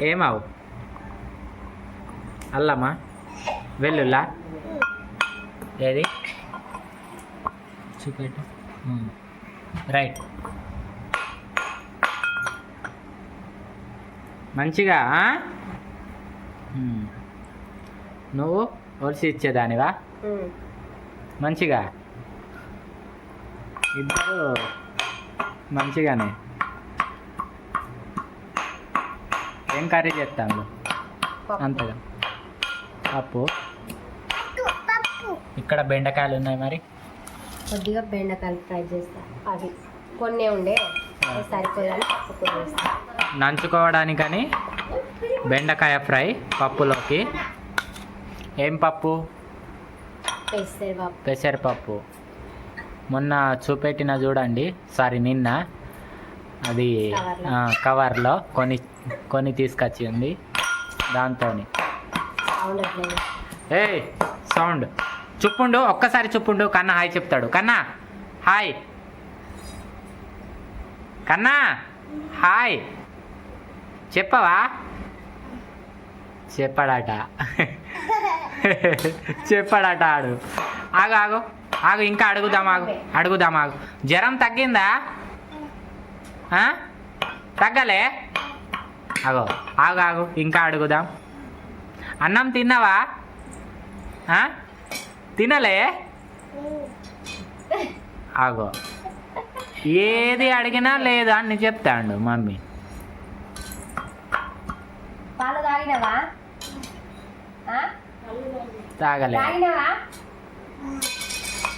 ఏమావు అల్లమా వెల్లుల్లా ఏది చూపెట్టు రైట్ మంచిగా నువ్వు ఒలిసి ఇచ్చేదానివా మంచిగా ఇద్దరు మంచిగానే ఏం కర్రీ చేస్తాను అంతగా పప్పు ఇక్కడ బెండకాయలు ఉన్నాయి మరి కొద్దిగా బెండకాయలు ఫ్రై చేస్తా అవి కొన్ని ఉండే సరిపోయాలి నంచుకోవడానికని బెండకాయ ఫ్రై పప్పులోకి ఏం పప్పు పెసరపప్పు మొన్న చూపెట్టిన చూడండి నిన్న అది కవర్లో కొని తీసుకొచ్చి ఉంది దాంతో ఏ సౌండ్ చెప్పుండు ఒక్కసారి చెప్పుండు కన్నా హాయ్ చెప్తాడు కన్నా హాయ్ కన్నా హాయ్ చెప్పవా చెప్పాడట చెప్పాడట ఆగు ఇంకా అడుగుదాం జ్వరం తగ్గిందా తగ్గలే ఆగు ఇంకా అడుగుదాం అన్నం తిన్నావా తినలే ఏది అడిగినా లేదా అని చెప్తాడు మమ్మీ పాలు తాగినవా తాగలే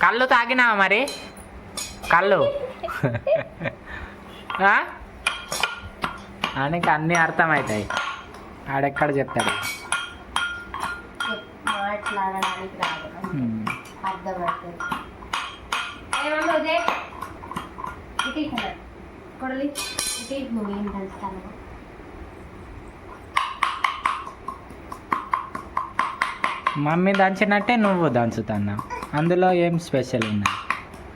కళ్ళు తాగినావా మరి కళ్ళు ఆయనకి అన్నీ అర్థమవుతాయి ఆడెక్కడ చెప్తాడు మమ్మీ దంచినట్టే నువ్వు దంచుతున్నావు అందులో ఏం స్పెషల్ ఉన్నాయి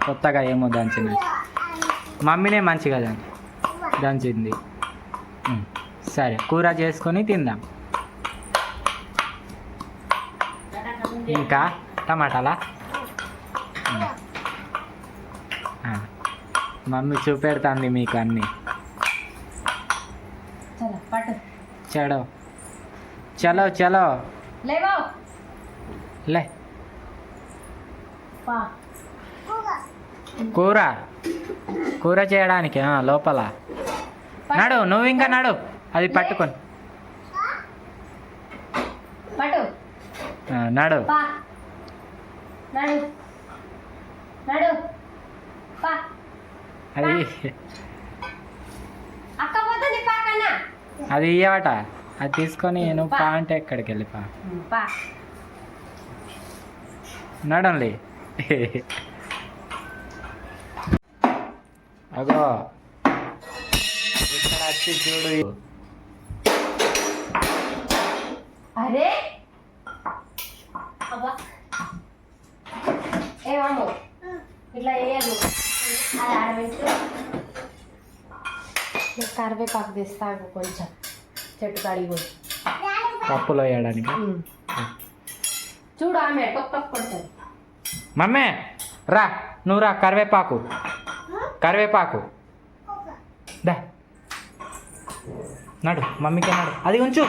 కొత్తగా ఏమో దంచినట్టు మమ్మీనే మంచిగా దంచింది సరే కూర చేసుకొని తిందాం ఇంకా టమాటాలా మమ్మీ చూపెడుతుంది మీకు అన్నీ చలో చలో లే కూర చేయడానికి లోపల నువ్వు ఇంకా అది పట్టుకొని నడు అది ఇయ్యవట అది తీసుకొని నువ్వు పా అంటే ఎక్కడికి వెళ్ళి నడంలే అగో ఇక్కడ వచ్చి చూడు అరే ఏమో ఇట్లా వేయదు అది ఆడబెట్టి కరివేపాకు తెస్తాను కొంచెం చెట్టు కడిగి పప్పులో వేయడానికి చూడు ఆమె కొడుతుంది మమ్మే నువ్వు రా కరివేపాకు దా నడు మమ్మీకి నడు అది ఉంచు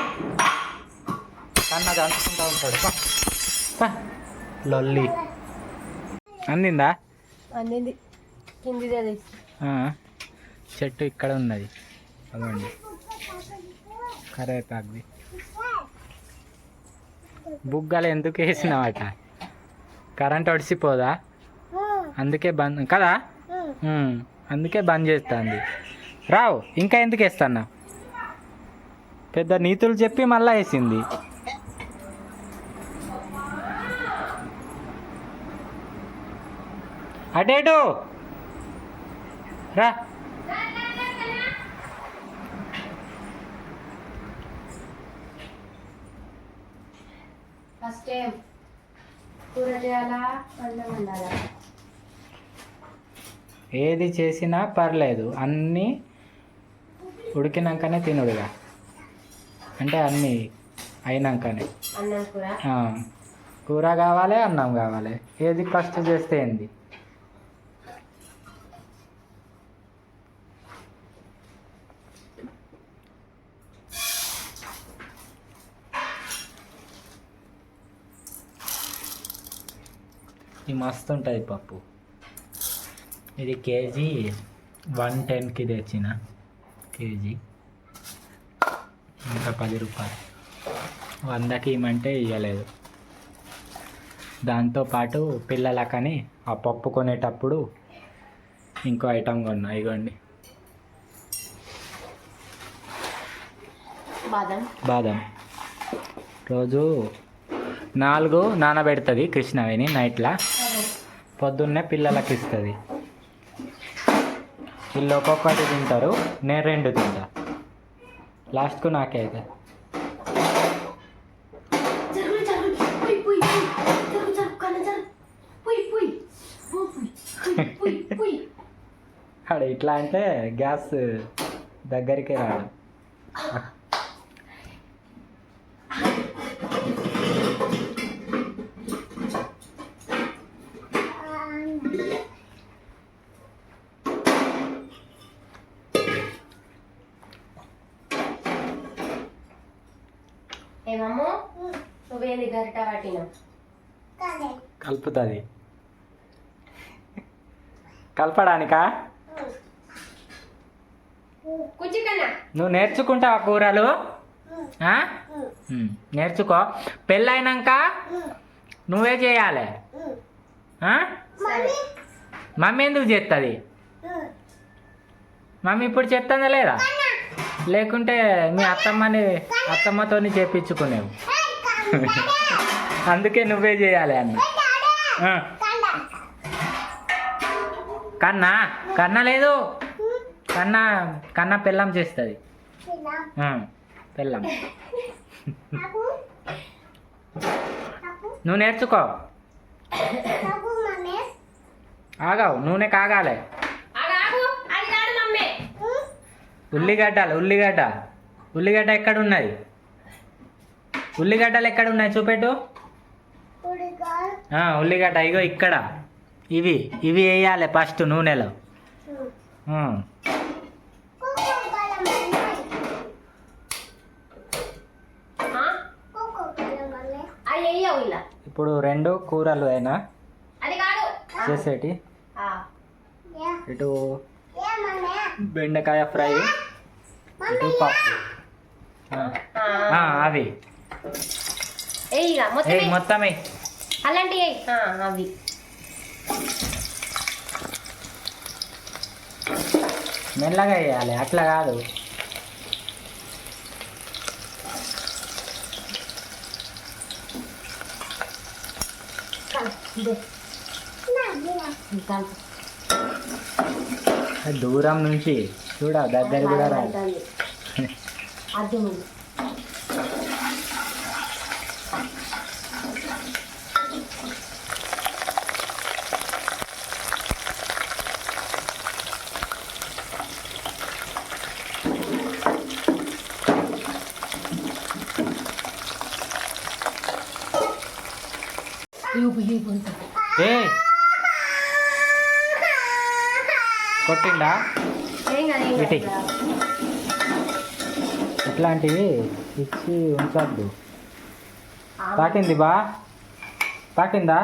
కన్నది అంటుకుంటా ఉంటాడు లొల్లి అందిందా అందింది కిందిది చెట్టు ఇక్కడ ఉన్నది అదండి కరివేపాకుది బుగ్గలు ఎందుకు వేసినావట కరెంట్ ఒడిసిపోదా అందుకే బంద్ కదా అందుకే బంద్ చేస్తుంది రావు ఇంకా ఎందుకు వేస్తాను పెద్ద నీతులు చెప్పి మళ్ళా వేసింది అటేటు రా ఫస్ట్ కూర చేయాలా అన్నం వండాలా ఏది చేసినా పర్లేదు అన్నీ ఉడికినాకనే తినుడుగా అంటే అన్నీ అయినాకనే. అన్నం కూర. ఆ, కూర కావాలి, అన్నం కావాలి, ఏది ఫస్ట్ చేస్తే ఏంది. ఇది మస్తు ఉంటుంది పప్పు. ఇది కేజీ 110కి తెచ్చిన కేజీ, ఇంకా 10 రూపాయలు. 100కి ఇవ్వమంటే ఇవ్వలేదు. దాంతోపాటు పిల్లలకని ఆ పప్పు కొనేటప్పుడు ఇంకో ఐటమ్ కొన్నా. ఇగోండి బాదం. రోజు 4 నానబెడుతుంది కృష్ణవేణి నైట్లా, పొద్దున్నే పిల్లలకి ఇస్తుంది. వీళ్ళు ఒక్కొక్కటి తింటారు, నేను 2 తింటా. లాస్ట్కు నాకే అవుతుంది. అక్కడ ఇట్లా అంటే గ్యాస్ దగ్గరికి రాడు. ఏమమ్మో నువ్వేంది గరిట పట్టినావు? కలుపుతుంది. కలపడానికా? నువ్వు నేర్చుకుంటావా కూరలు? నేర్చుకో. పెళ్ళైనాక నువ్వే చేయాలి. మమ్మీ ఎందుకు చేస్తుంది? మమ్మీ ఇప్పుడు చేస్తుందా లేదా? లేకుంటే మీ అత్తమ్మతోని చేపించుకునేవు. అందుకే నువ్వే చేయాలి అన్న. కన్నా లేదు, కన్నా పెళ్ళం చేస్తుంది. పెళ్ళం నువ్వు నేర్చుకో. ఆగావు, నూనె కాగాలి. ఉల్లిగడ్డ ఎక్కడ ఉన్నది? ఉల్లిగడ్డలు ఎక్కడ ఉన్నాయి చూపెట్టు. ఉల్లిగడ్డ ఇగో ఇక్కడ. ఇవి వేయాలి ఫస్ట్ నూనెలో. ఇప్పుడు 2 కూరలు అయినా చేసేటి. ఇటు బెండకాయ ఫ్రై, ఇటు పప్పు. అవి మొత్తం అలాంటివి అవి మెల్లగా వేయాలి, అట్లా కాదు. దూరం నుంచి చూడ, దగ్గర కూడా రాదు. కొట్టిండా? ఇట్లాంటివి ఇచ్చి ఉంచద్దు. తాకింది బా? తాకిందా?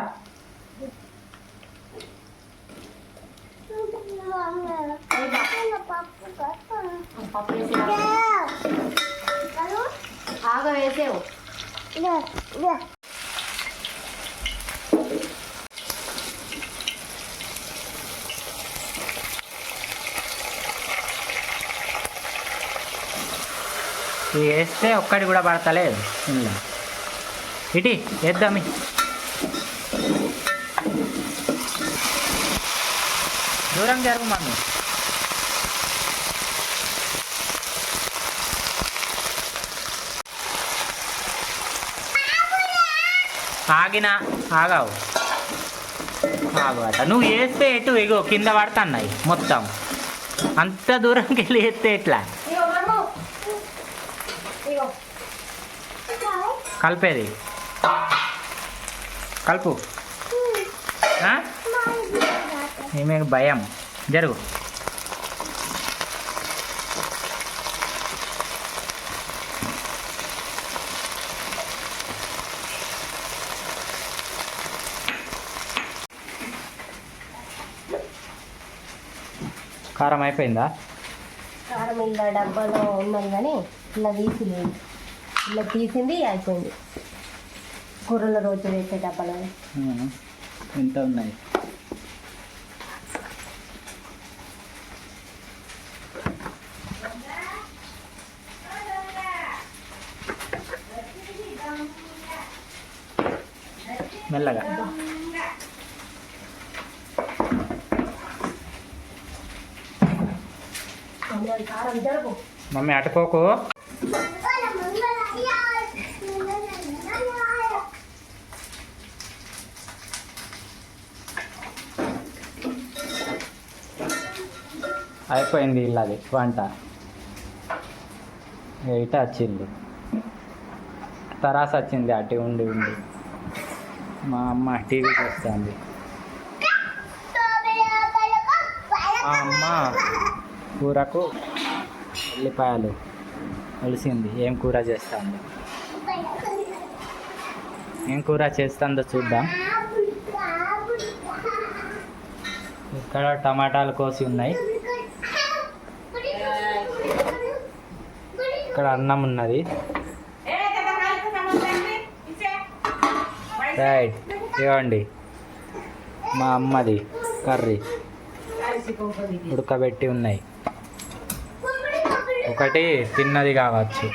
ఆగా వేసేవు. వేస్తే ఒక్కటి కూడా పడతలేదు. ఇలా ఇటీ వేద్దామి. దూరం జరుగు మమ్మీ. ఆగావు అట. నువ్వు వేస్తే ఎటు ఎగో కింద పడుతున్నాయి మొత్తం. అంత దూరంకి వెళ్ళి వేస్తే ఎట్లా? కలిపేది కలుపు. ఈమె భయం. జరుగు. కారం అయిపోయిందా? కారం ఇలా డబ్బాలో ఉన్నది కానీ ఇలా తీసిలేదు. ఇలా తీసింది అయిపోయింది. కూరల రోజు వేసే డబ్బాలో ఎంత ఉన్నాయి? మెల్లగా. కారం జరుగు. మమ్మీ అటుకోకు. అయిపోయింది ఇలాది వంట. ఇట వచ్చింది తరాస్ వచ్చింది అటు ఉండి ఉండి. మా అమ్మ టీవీ చూస్తుంది. మా అమ్మ కూరకు ఉల్లిపాయలు ఒలిసింది. ఏం కూర చేస్తుంది? ఏం కూర చేస్తుందో చూద్దాం. ఇక్కడ టమాటాలు కోసి ఉన్నాయి. ఇక్కడ అన్నం ఉన్నది. రైట్, ఇవ్వండి మా అమ్మది కర్రీ ఉడకబెట్టి ఉన్నాయి. ఒకటి తిన్నది కావచ్చు.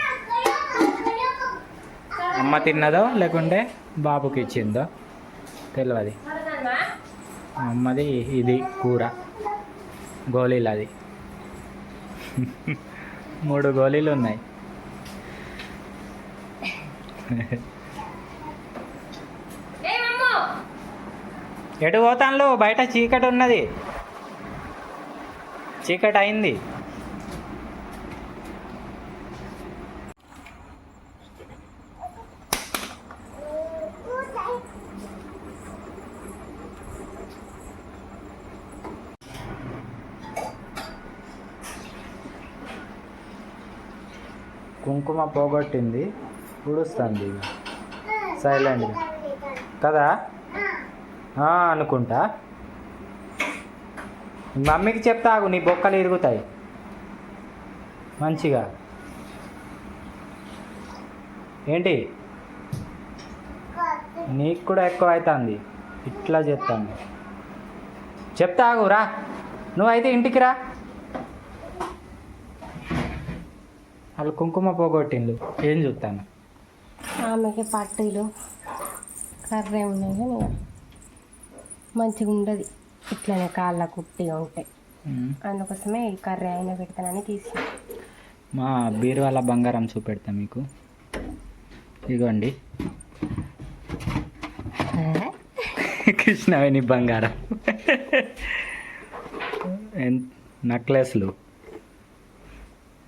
అమ్మ తిన్నదో లేకుంటే బాబుకి ఇచ్చిందో తెలియదు. అమ్మది ఇది కూర గోళీలు. అది 3 గోళీలు ఉన్నాయి. ఎటు పోతాను? బయట చీకటి ఉన్నది. చీకటి అయింది. కుంకుమ పోగొట్టింది, ఉడుస్తుంది సైలెంట్గా కదా అనుకుంటా. మమ్మీకి చెప్తాగు, నీ బొక్కలు ఇరుగుతాయి మంచిగా. ఏంటి నీకు కూడా ఎక్కువ అవుతుంది ఇట్లా చెప్తాను. చెప్తాగు రా, నువ్వైతే ఇంటికి రా. వాళ్ళు కుంకుమ పోగొట్టిండు, ఏం చూస్తాను. ఆమెకి పట్టీలు కర్రే ఉన్నాయి కానీ మంచిగా ఉండదు ఇట్లనే కాళ్ళ కుట్టిగా ఉంటాయి. అందుకోసమే ఈ కర్రీ అయినా పెడతానని తీసి. మా బీరువాల బంగారం చూపెడతా మీకు. ఇదిగోండి కృష్ణవేణి బంగారం నెక్లెస్లు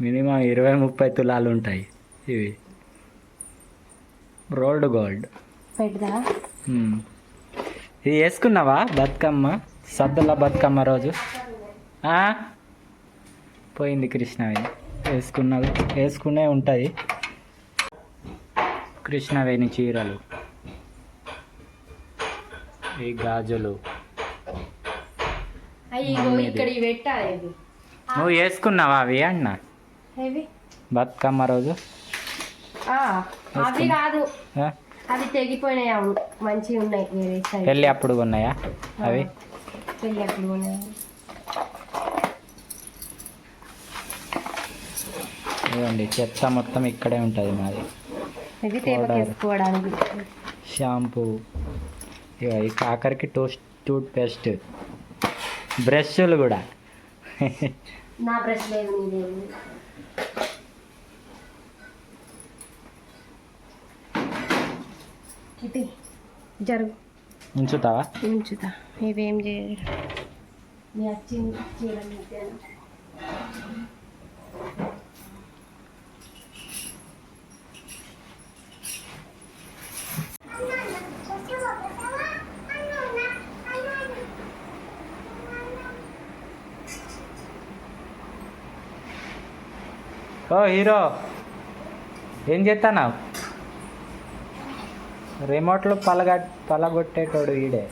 మినిమం 20-30 తులాలు ఉంటాయి. ఇవి రోల్డ్ గోల్డ్. పెడదా? ఇది వేసుకున్నావా బతుకమ్మ? సద్దుల బతుకమ్మ రోజు పోయింది కృష్ణవేణి. వేసుకునే ఉంటుంది. కృష్ణవేణి చీరలు, ఈ గాజులు. నువ్వు వేసుకున్నావా అవి అన్న బతుకమ్మ రోజు? అవి కాదు, అవి తెగిపోయినాయి. అవును మంచిగా ఉన్నాయి. పెళ్ళి అప్పుడు ఉన్నాయా అవి? పెళ్ళి అప్పుడు ఉన్నాయి. ఇవ్వండి, చెత్త మొత్తం ఇక్కడే ఉంటుంది మాది. ఇది వేసుకోవడానికి షాంపూ, ఈ కాకరికి టూత్ పేస్ట్, బ్రష్లు కూడా. నా బ్రష్ లేదు. జరుగు. ఉంచుతావా? ఉంచుతా. ఇవేం చేయాలి? మీ వచ్చింది చీరలు ఓ హీరో ఏం చేస్తున్నావు? రిమోట్లు పలగొట్టేటోడు ఈడే.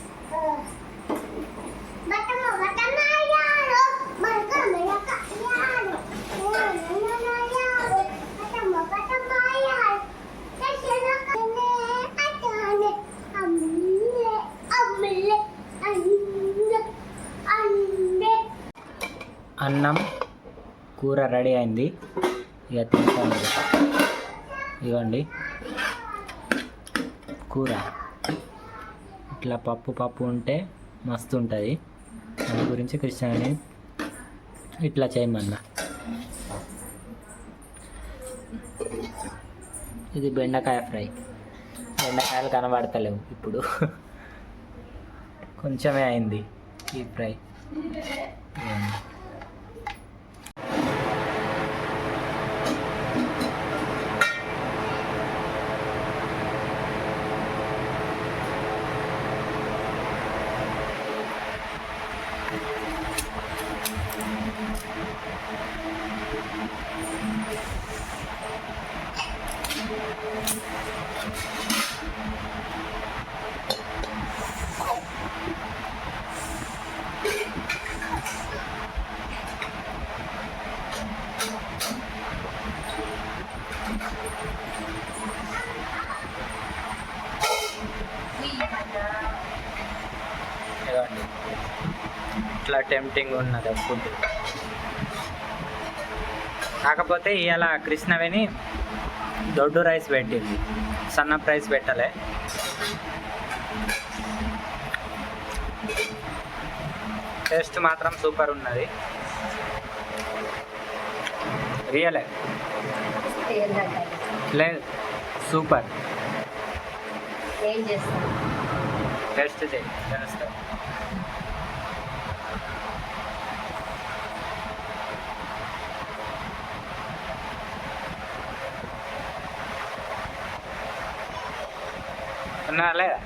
అన్నం కూర రెడీ అయింది, ఇక తింటాను. ఇవ్వండి కూర. ఇట్లా పప్పు ఉంటే మస్తు ఉంటుంది. దాని గురించి కృష్ణని ఇట్లా చేయమన్నా. ఇది బెండకాయ ఫ్రై. బెండకాయలు కనబడతలేవు ఇప్పుడు, కొంచెమే అయింది ఈ ఫ్రై. ఇట్లా టెంప్టింగ్ ఉన్నది ఫుడ్. కాకపోతే ఇవాళ కృష్ణవేణి దొడ్డు రైస్ పెట్టింది, సన్నపు రైస్ పెట్టలే. టేస్ట్ మాత్రం సూపర్ ఉన్నది, రియలే లేదు సూపర్. ఏం చేస్తాను, టేస్ట్ చేయి తెలుస్తుంది. లేదా